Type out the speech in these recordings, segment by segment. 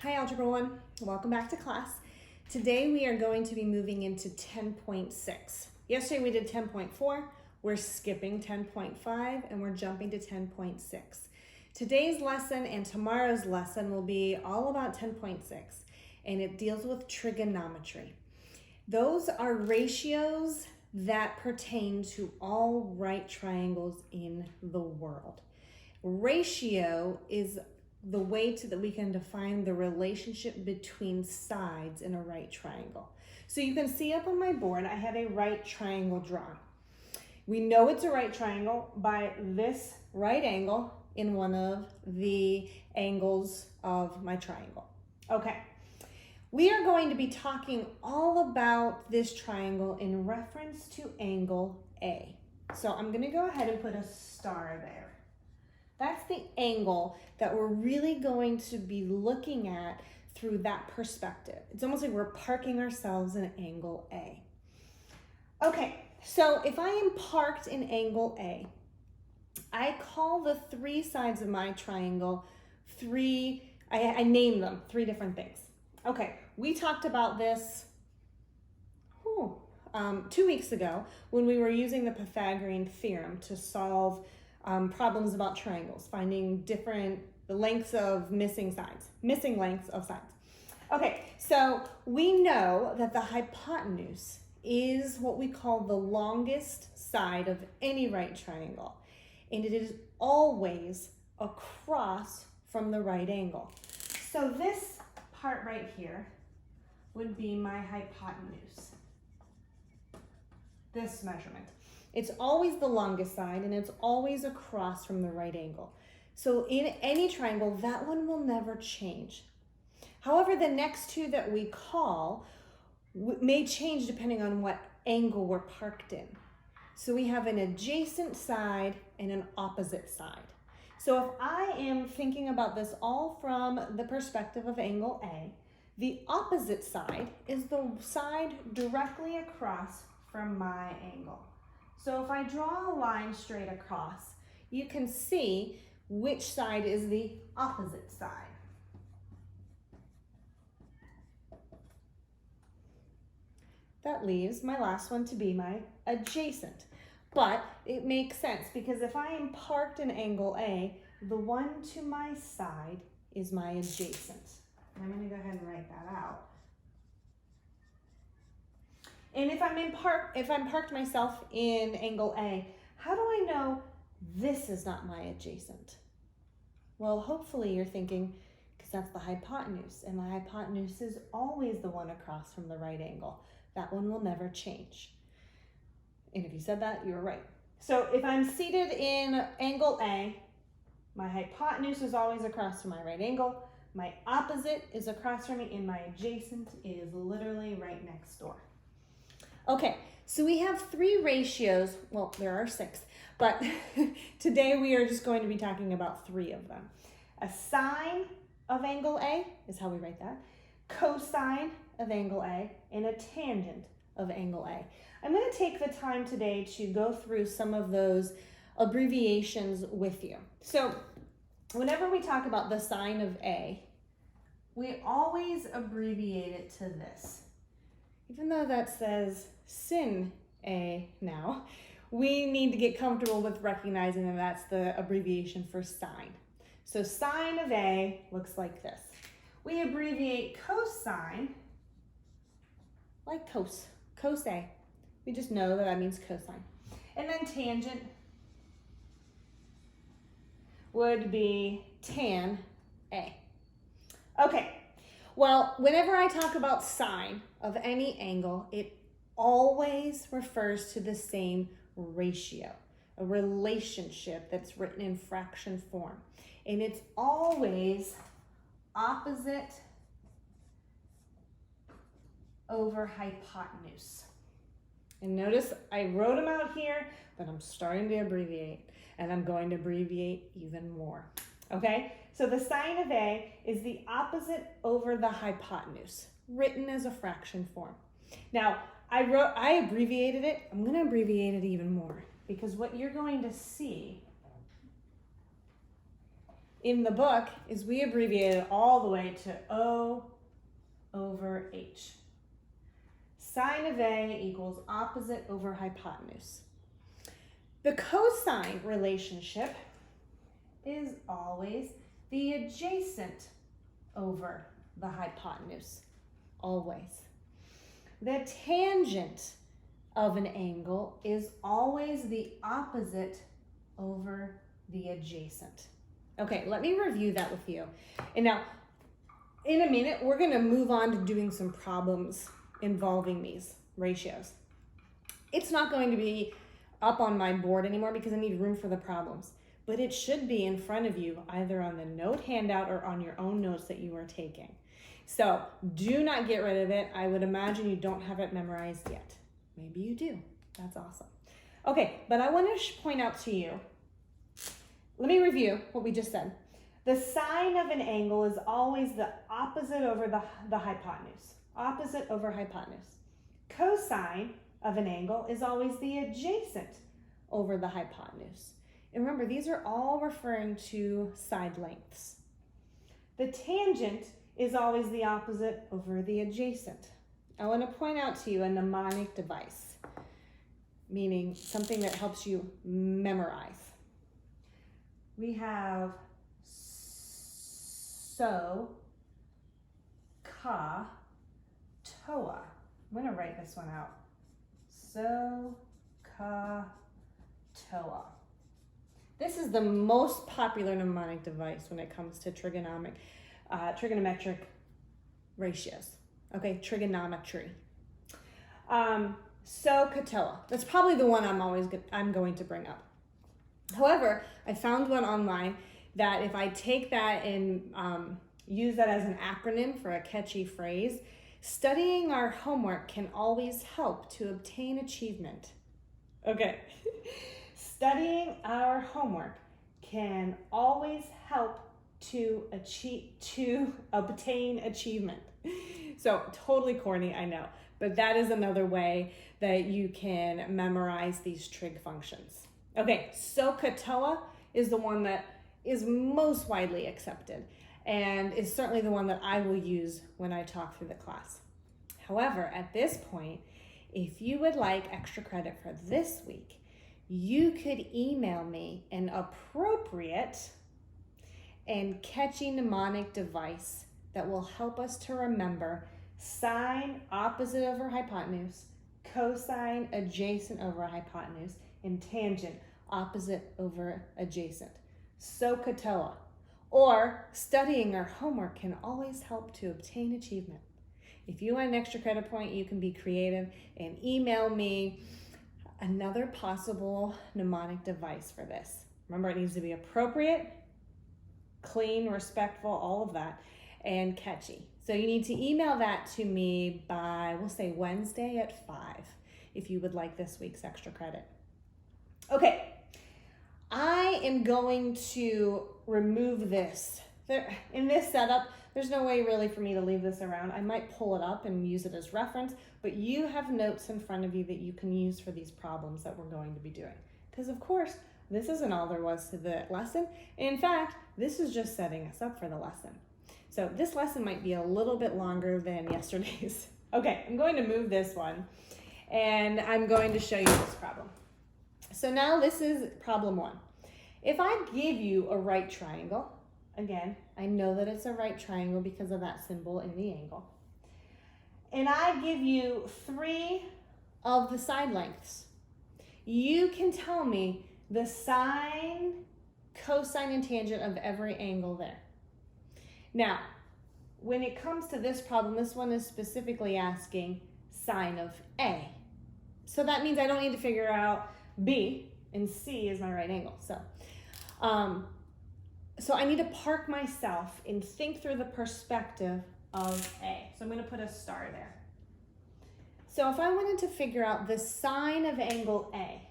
Hi Algebra 1, welcome back to class. Today we are going to be moving into 10.6. Yesterday we did 10.4, we're skipping 10.5 and we're jumping to 10.6. Today's lesson and tomorrow's lesson will be all about 10.6 and it deals with trigonometry. Those are ratios that pertain to all right triangles in the world. Ratio is the way that we can define the relationship between sides in a right triangle. So you can see up on my board, I have a right triangle drawn. We know it's a right triangle by this right angle in one of the angles of my triangle. Okay, we are going to be talking all about this triangle in reference to angle A. So I'm going to go ahead and put a star there. That's the angle that we're really going to be looking at through that perspective. It's almost like we're parking ourselves in angle A. Okay, so if I am parked in angle A, I call the three sides of my triangle I name them three different things. Okay, we talked about this 2 weeks ago when we were using the Pythagorean theorem to solve problems about triangles, finding the lengths of missing lengths of sides. Okay, so we know that the hypotenuse is what we call the longest side of any right triangle, and it is always across from the right angle. So this part right here would be my hypotenuse, this measurement. It's always the longest side and it's always across from the right angle. So in any triangle, that one will never change. However, the next two that we call may change depending on what angle we're parked in. So we have an adjacent side and an opposite side. So if I am thinking about this all from the perspective of angle A, the opposite side is the side directly across from my angle. So if I draw a line straight across, you can see which side is the opposite side. That leaves my last one to be my adjacent. But it makes sense because if I am parked in angle A, the one to my side is my adjacent. And I'm going to go ahead and write that out. And if I'm parked myself in angle A, how do I know this is not my adjacent? Well, hopefully you're thinking, because that's the hypotenuse, and the hypotenuse is always the one across from the right angle. That one will never change. And if you said that, you were right. So if I'm seated in angle A, my hypotenuse is always across from my right angle, my opposite is across from me, and my adjacent is literally right next door. Okay, so we have three ratios. Well, there are 6, but today we are just going to be talking about 3 of them. A sine of angle A is how we write that, cosine of angle A, and a tangent of angle A. I'm going to take the time today to go through some of those abbreviations with you. So whenever we talk about the sine of A, we always abbreviate it to this. Even though that says sin A now, we need to get comfortable with recognizing that that's the abbreviation for sine. So sine of A looks like this. We abbreviate cosine like cos A. We just know that means cosine. And then tangent would be tan A. Okay. Well, whenever I talk about sine of any angle, it always refers to the same ratio, a relationship that's written in fraction form. And it's always opposite over hypotenuse. And notice I wrote them out here, but I'm starting to abbreviate, and I'm going to abbreviate even more. Okay, so the sine of A is the opposite over the hypotenuse, written as a fraction form. Now, I abbreviated it. I'm going to abbreviate it even more because what you're going to see in the book is we abbreviate it all the way to O over H. Sine of A equals opposite over hypotenuse. The cosine relationship is always the adjacent over the hypotenuse, always. The tangent of an angle is always the opposite over the adjacent. Okay, let me review that with you. And now, in a minute, we're going to move on to doing some problems involving these ratios. It's not going to be up on my board anymore because I need room for the problems, but it should be in front of you either on the note handout or on your own notes that you are taking. So do not get rid of it. I would imagine you don't have it memorized yet. Maybe you do. That's awesome. Okay, but I want to point out to you, let me review what we just said. The sine of an angle is always the opposite over the hypotenuse. Opposite over hypotenuse. Cosine of an angle is always the adjacent over the hypotenuse. And remember, these are all referring to side lengths. The tangent is always the opposite over the adjacent. I want to point out to you a mnemonic device, meaning something that helps you memorize. We have so, ka, toa. I'm going to write this one out. So, ka, toa. This is the most popular mnemonic device when it comes to trigonometric ratios. Okay, trigonometry. So, katoa. That's probably the one I'm going to bring up. However, I found one online that if I take that and use that as an acronym for a catchy phrase, studying our homework can always help to obtain achievement. Okay. Studying our homework can always help to obtain achievement. So totally corny, I know, but that is another way that you can memorize these trig functions. Okay, so katoa is the one that is most widely accepted and is certainly the one that I will use when I talk through the class. However, at this point, if you would like extra credit for this week, you could email me an appropriate and catchy mnemonic device that will help us to remember sine opposite over hypotenuse, cosine adjacent over hypotenuse, and tangent opposite over adjacent. So katoa. Or studying our homework can always help to obtain achievement. If you want an extra credit point, you can be creative and email me another possible mnemonic device for this. Remember, it needs to be appropriate, clean, respectful, all of that, and catchy. So you need to email that to me by, we'll say Wednesday at 5, if you would like this week's extra credit. Okay, I am going to remove this. In this setup, there's no way really for me to leave this around. I might pull it up and use it as reference, but you have notes in front of you that you can use for these problems that we're going to be doing. Because of course, this isn't all there was to the lesson. In fact, this is just setting us up for the lesson. So this lesson might be a little bit longer than yesterday's. Okay, I'm going to move this one and I'm going to show you this problem. So now this is problem 1. If I give you a right triangle, again, I know that it's a right triangle because of that symbol in the angle, and I give you 3 of the side lengths, you can tell me the sine, cosine, and tangent of every angle there. Now, when it comes to this problem, this one is specifically asking sine of A. So that means I don't need to figure out B, and C is my right angle. So I need to park myself and think through the perspective of A. So I'm going to put a star there. So if I wanted to figure out the sine of angle A,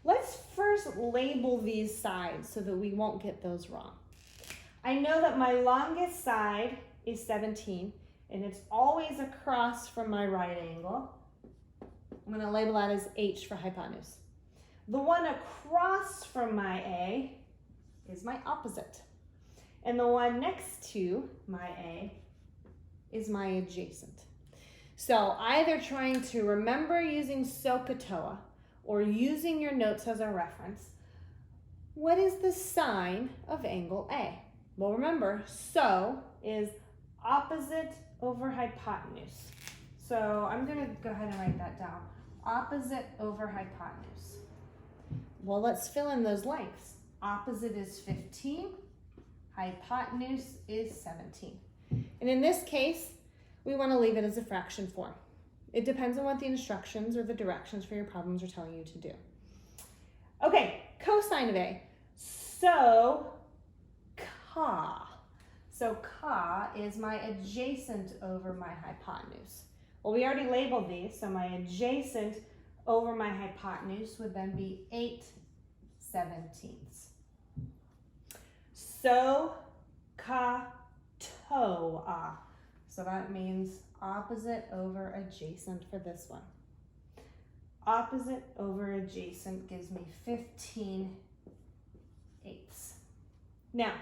let's first label these sides so that we won't get those wrong. I know that my longest side is 17, and it's always across from my right angle. I'm going to label that as H for hypotenuse. The one across from my A is my opposite. And the one next to my A is my adjacent. So either trying to remember using SOHCAHTOA or using your notes as a reference, what is the sine of angle A? Well, remember, SO is opposite over hypotenuse. So I'm going to go ahead and write that down. Opposite over hypotenuse. Well, let's fill in those lengths. Opposite is 15. Hypotenuse is 17. And in this case, we want to leave it as a fraction form. It depends on what the instructions or the directions for your problems are telling you to do. Okay, cosine of A. So, ka. So, ka is my adjacent over my hypotenuse. Well, we already labeled these, so my adjacent over my hypotenuse would then be 8/17. So, SOHCAHTOA. So that means opposite over adjacent for this one. Opposite over adjacent gives me 15/8. Now,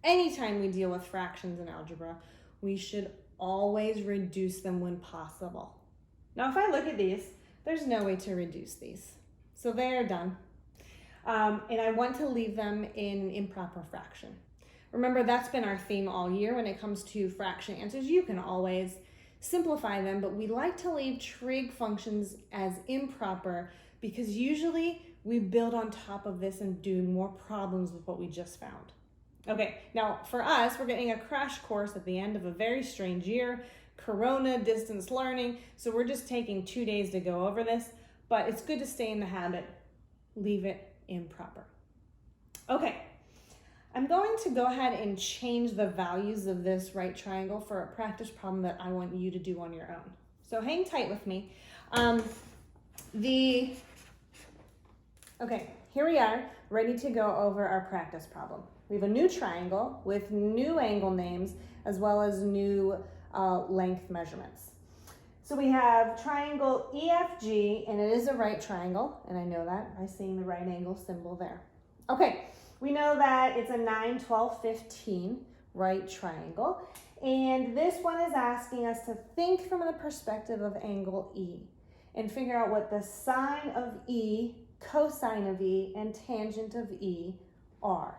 anytime we deal with fractions in algebra, we should always reduce them when possible. Now, if I look at these, there's no way to reduce these. So they are done. And I want to leave them in an improper fraction. Remember, that's been our theme all year when it comes to fraction answers. You can always simplify them, but we like to leave trig functions as improper because usually we build on top of this and do more problems with what we just found. Okay, now for us, we're getting a crash course at the end of a very strange year, Corona, distance learning, so we're just taking 2 days to go over this, but it's good to stay in the habit, leave it improper. Okay, I'm going to go ahead and change the values of this right triangle for a practice problem that I want you to do on your own. So hang tight with me. Okay, here we are, ready to go over our practice problem. We have a new triangle with new angle names as well as new length measurements. So we have triangle EFG, and it is a right triangle, and I know that by seeing the right angle symbol there. Okay, we know that it's a 9, 12, 15 right triangle, and this one is asking us to think from the perspective of angle E and figure out what the sine of E, cosine of E, and tangent of E are.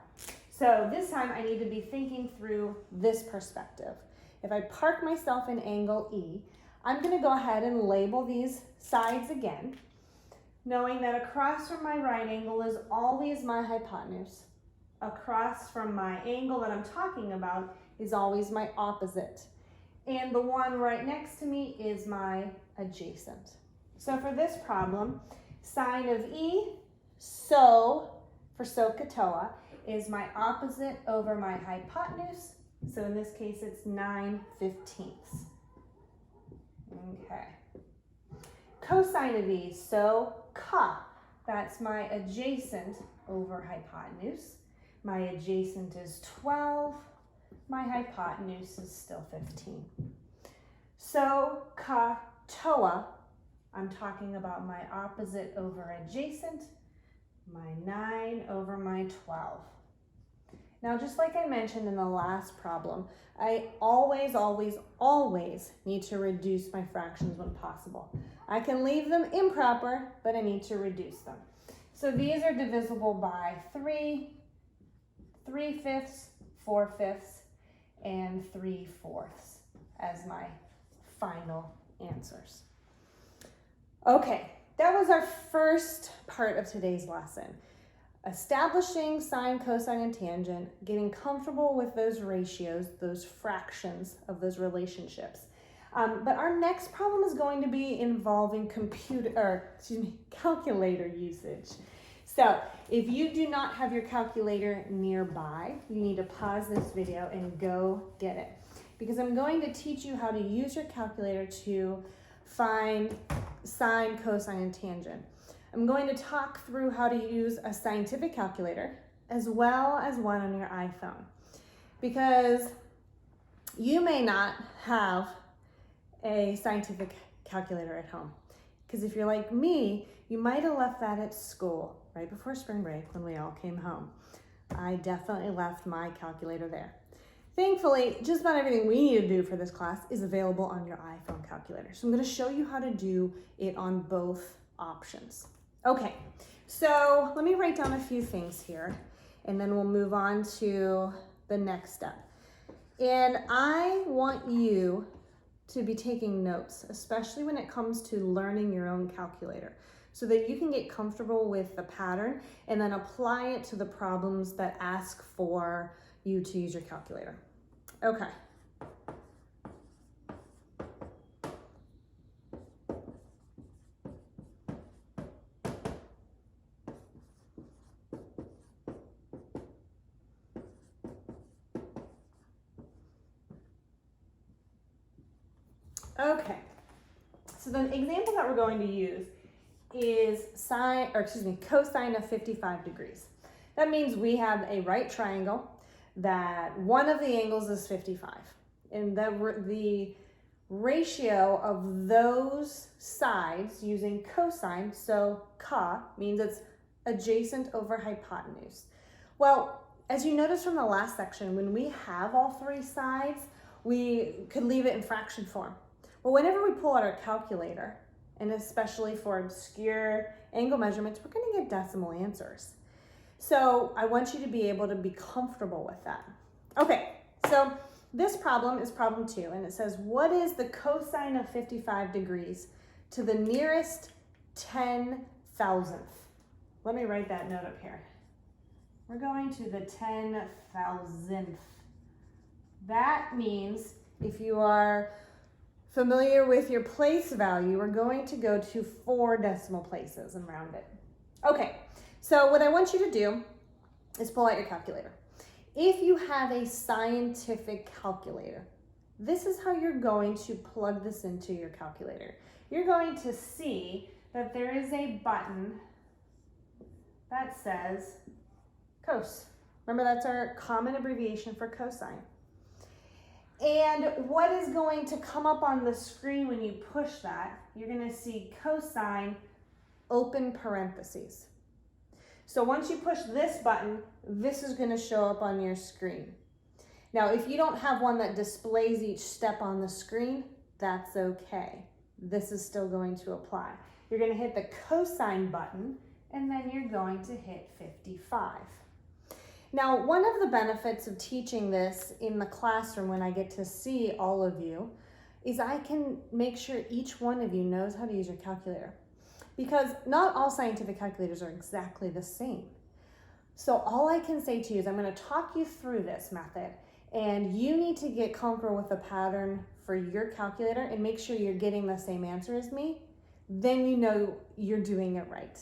So this time I need to be thinking through this perspective. If I park myself in angle E, I'm going to go ahead and label these sides again, knowing that across from my right angle is always my hypotenuse. Across from my angle that I'm talking about is always my opposite. And the one right next to me is my adjacent. So for this problem, sine of E, so for SOHCAHTOA, is my opposite over my hypotenuse. So in this case, it's 9/15. Okay. Cosine of E, so ka, that's my adjacent over hypotenuse. My adjacent is 12, my hypotenuse is still 15. So SOHCAHTOA, I'm talking about my opposite over adjacent, my 9 over my 12. Now, just like I mentioned in the last problem, I always, always, always need to reduce my fractions when possible. I can leave them improper, but I need to reduce them. So these are divisible by 3, 3/5, 4/5, and 3/4 as my final answers. Okay, that was our first part of today's lesson. Establishing sine, cosine, and tangent, getting comfortable with those ratios, those fractions of those relationships. But our next problem is going to be involving calculator usage. So if you do not have your calculator nearby, you need to pause this video and go get it. Because I'm going to teach you how to use your calculator to find sine, cosine, and tangent. I'm going to talk through how to use a scientific calculator as well as one on your iPhone, because you may not have a scientific calculator at home. Because if you're like me, you might have left that at school right before spring break when we all came home. I definitely left my calculator there. Thankfully, just about everything we need to do for this class is available on your iPhone calculator. So I'm going to show you how to do it on both options. Okay, so let me write down a few things here, and then we'll move on to the next step. And I want you to be taking notes, especially when it comes to learning your own calculator, so that you can get comfortable with the pattern and then apply it to the problems that ask for you to use your calculator. Okay. Okay, so the example that we're going to use is cosine of 55 degrees. That means we have a right triangle that one of the angles is 55. And the ratio of those sides using cosine, so ca means it's adjacent over hypotenuse. Well, as you noticed from the last section, when we have all three sides, we could leave it in fraction form. Well, whenever we pull out our calculator, and especially for obscure angle measurements, we're going to get decimal answers. So I want you to be able to be comfortable with that. Okay, so this problem is problem 2, and it says, what is the cosine of 55 degrees to the nearest 10,000th? Let me write that note up here. We're going to the 10,000th. That means if you are familiar with your place value, we're going to go to 4 decimal places and round it. Okay, so what I want you to do is pull out your calculator. If you have a scientific calculator, this is how you're going to plug this into your calculator. You're going to see that there is a button that says cos. Remember, that's our common abbreviation for cosine. And what is going to come up on the screen when you push that, you're going to see cosine open parentheses. So once you push this button, this is going to show up on your screen. Now, if you don't have one that displays each step on the screen, that's okay. This is still going to apply. You're going to hit the cosine button, and then you're going to hit 55. Now, one of the benefits of teaching this in the classroom when I get to see all of you is I can make sure each one of you knows how to use your calculator, because not all scientific calculators are exactly the same. So all I can say to you is I'm going to talk you through this method, and you need to get comfortable with the pattern for your calculator and make sure you're getting the same answer as me. Then you know you're doing it right.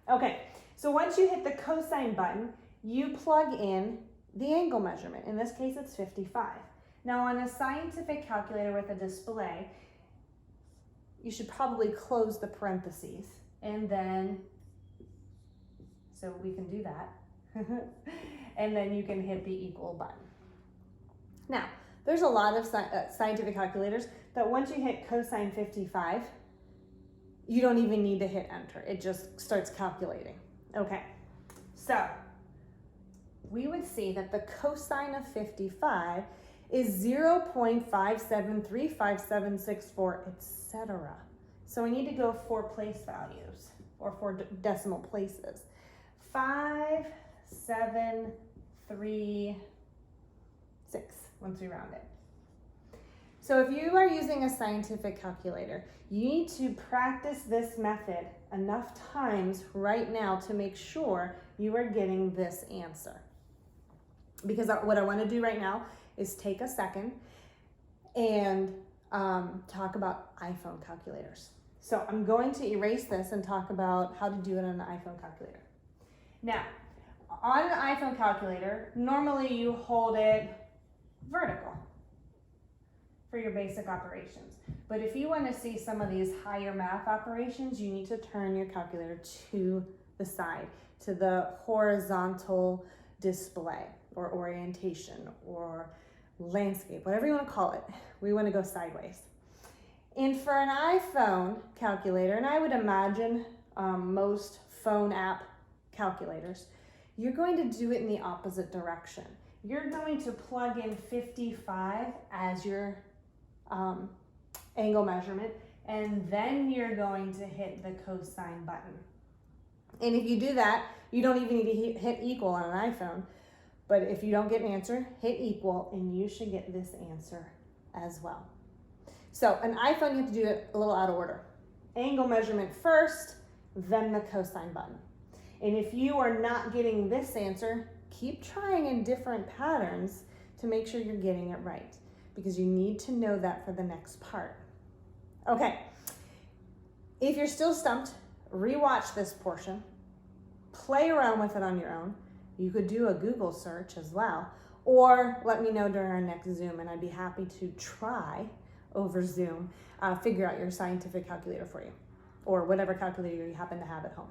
Okay, so once you hit the cosine button, you plug in the angle measurement. In this case, it's 55. Now, on a scientific calculator with a display, you should probably close the parentheses, and then, so we can do that, and then you can hit the equal button. Now, there's a lot of scientific calculators that once you hit cosine 55, you don't even need to hit enter. It just starts calculating. Okay, so we would see that the cosine of 55 is 0.5735764, etc. So we need to go 4 place values, or 4 decimal places. 5, 7, 3, 6, once we round it. So if you are using a scientific calculator, you need to practice this method enough times right now to make sure you are getting this answer. Because what I want to do right now is take a second and talk about iPhone calculators. So I'm going to erase this and talk about how to do it on an iPhone calculator. Now, on an iPhone calculator, normally you hold it vertical for your basic operations. But if you want to see some of these higher math operations, you need to turn your calculator to the side, to the horizontal display or orientation or landscape, whatever you want to call it. We want to go sideways. And for an iPhone calculator, and I would imagine most phone app calculators, you're going to do it in the opposite direction. You're going to plug in 55 as your angle measurement, and then you're going to hit the cosine button. And if you do that, you don't even need to hit equal on an iPhone. But if you don't get an answer, hit equal, and you should get this answer as well. So an iPhone, you have to do it a little out of order. Angle measurement first, then the cosine button. And if you are not getting this answer, keep trying in different patterns to make sure you're getting it right, because you need to know that for the next part. Okay, if you're still stumped, rewatch this portion, play around with it on your own. You could do a Google search as well, or let me know during our next Zoom, and I'd be happy to try over Zoom, figure out your scientific calculator for you, or whatever calculator you happen to have at home.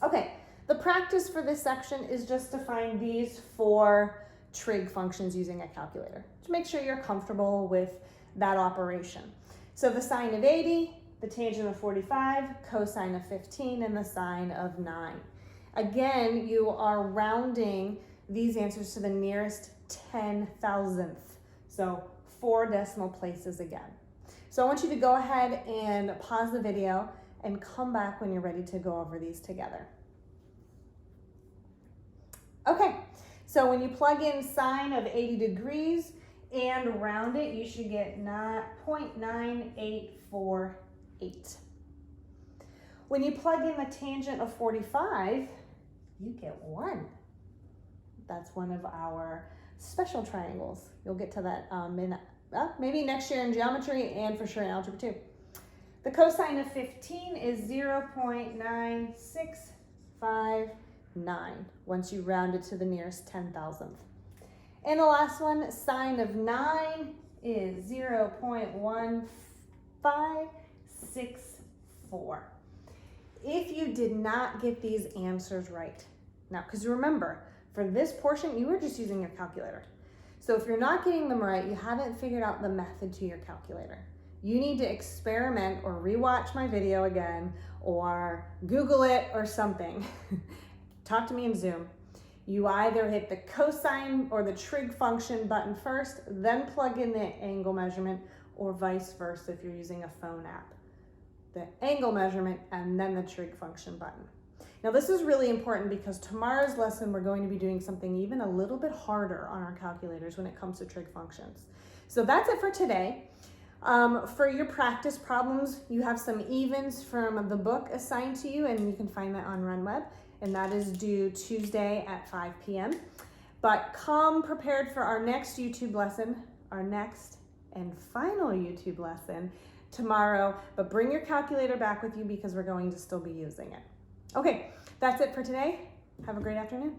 Okay, the practice for this section is just to find these 4 trig functions using a calculator to make sure you're comfortable with that operation. So the sine of 80, the tangent of 45, cosine of 15, and the sine of 9. Again, you are rounding these answers to the nearest 10,000th. So 4 decimal places again. So I want you to go ahead and pause the video and come back when you're ready to go over these together. Okay, so when you plug in sine of 80 degrees and round it, you should get 0.9848. When you plug in the tangent of 45, you get 1. That's one of our special triangles. You'll get to that maybe next year in geometry and for sure in algebra 2. The cosine of 15 is 0.9659 once you round it to the nearest 10,000th. And the last one, sine of 9 is 0.1564. If you did not get these answers right, now, because remember, for this portion, you were just using your calculator. So if you're not getting them right, you haven't figured out the method to your calculator. You need to experiment or rewatch my video again or Google it or something. Talk to me in Zoom. You either hit the cosine or the trig function button first, then plug in the angle measurement, or vice versa if you're using a phone app. The angle measurement and then the trig function button. Now this is really important because tomorrow's lesson we're going to be doing something even a little bit harder on our calculators when it comes to trig functions. So that's it for today. For your practice problems, you have some evens from the book assigned to you, and you can find that on RunWeb, and that is due Tuesday at 5 p.m. But come prepared for our next YouTube lesson, our next and final YouTube lesson tomorrow, but bring your calculator back with you because we're going to still be using it. Okay, that's it for today. Have a great afternoon.